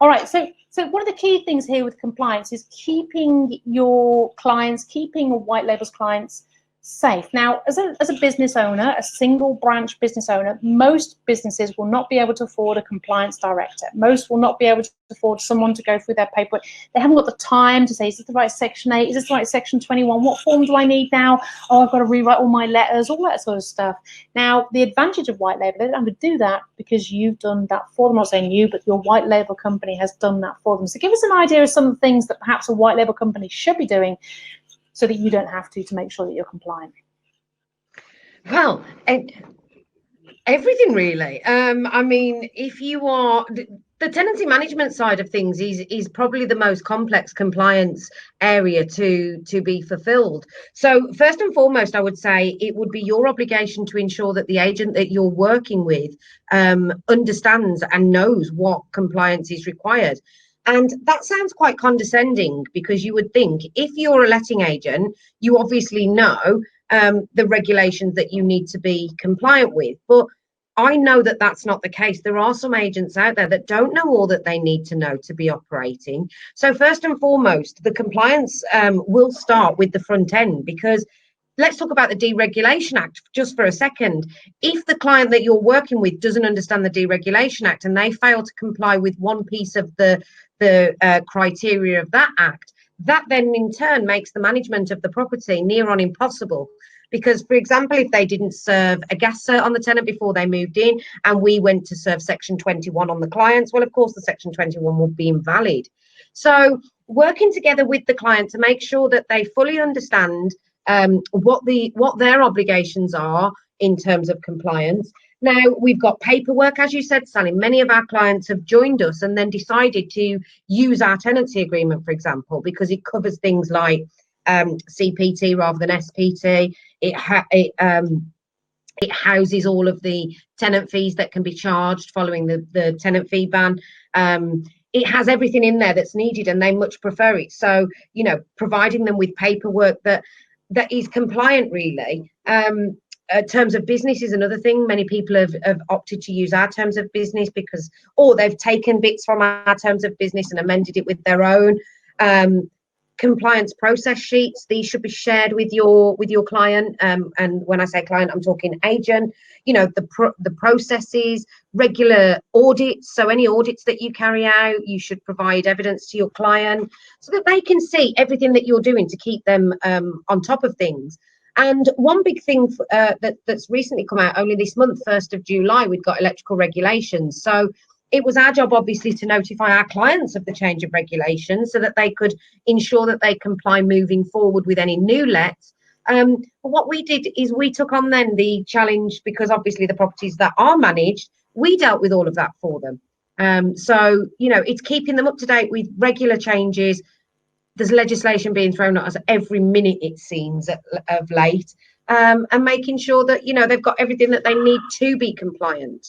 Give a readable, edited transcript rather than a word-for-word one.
All right, so one of the key things here with compliance is keeping your clients, keeping white labels clients safe. Now, as a business owner, a single branch business owner, most businesses will not be able to afford a compliance director. Most will not be able to afford someone to go through their paperwork. They haven't got the time to say, is this the right Section 8? Is this the right Section 21? What form do I need now? Oh, I've got to rewrite all my letters, all that sort of stuff. Now, the advantage of white label, they don't have to do that because you've done that for them. I'm not saying you, but your white label company has done that for them. So give us an idea of some of the things that perhaps a white label company should be doing so that you don't have to make sure that you're compliant. Well, everything really. I mean, if you are the tenancy management side of things is probably the most complex compliance area to be fulfilled. So first and foremost, I would say it would be your obligation to ensure that the agent that you're working with understands and knows what compliance is required. And that sounds quite condescending because you would think if you're a letting agent, you obviously know the regulations that you need to be compliant with. But I know that that's not the case. There are some agents out there that don't know all that they need to know to be operating. So first and foremost, the compliance will start with the front end, because let's talk about the Deregulation Act just for a second. If the client that you're working with doesn't understand the Deregulation Act and they fail to comply with one piece of the criteria of that act, that then in turn makes the management of the property near on impossible. Because, for example, if they didn't serve a gas cert on the tenant before they moved in and we went to serve Section 21 on the clients, well, of course, the Section 21 would be invalid. So working together with the client to make sure that they fully understand what their obligations are in terms of compliance. Now, we've got paperwork, as you said, Sally. Many of our clients have joined us and then decided to use our tenancy agreement, for example, because it covers things like CPT rather than SPT. It houses all of the tenant fees that can be charged following the tenant fee ban. It has everything in there that's needed, and they much prefer it. So, you know, providing them with paperwork that is compliant, really. Terms of business is another thing. Many people have opted to use our terms of business because, or they've taken bits from our terms of business and amended it with their own. Compliance process sheets, these should be shared with your client, and when I say client, I'm talking agent. You know, the processes, regular audits, so any audits that you carry out, you should provide evidence to your client so that they can see everything that you're doing to keep them on top of things. And one big thing that's recently come out, only this month, 1st of July, we've got electrical regulations. So it was our job, obviously, to notify our clients of the change of regulations so that they could ensure that they comply moving forward with any new lets. What we did is we took on then the challenge, because obviously the properties that are managed, we dealt with all of that for them. So, you know, it's keeping them up to date with regular changes. There's legislation being thrown at us every minute, it seems, of late, and making sure that, you know, they've got everything that they need to be compliant.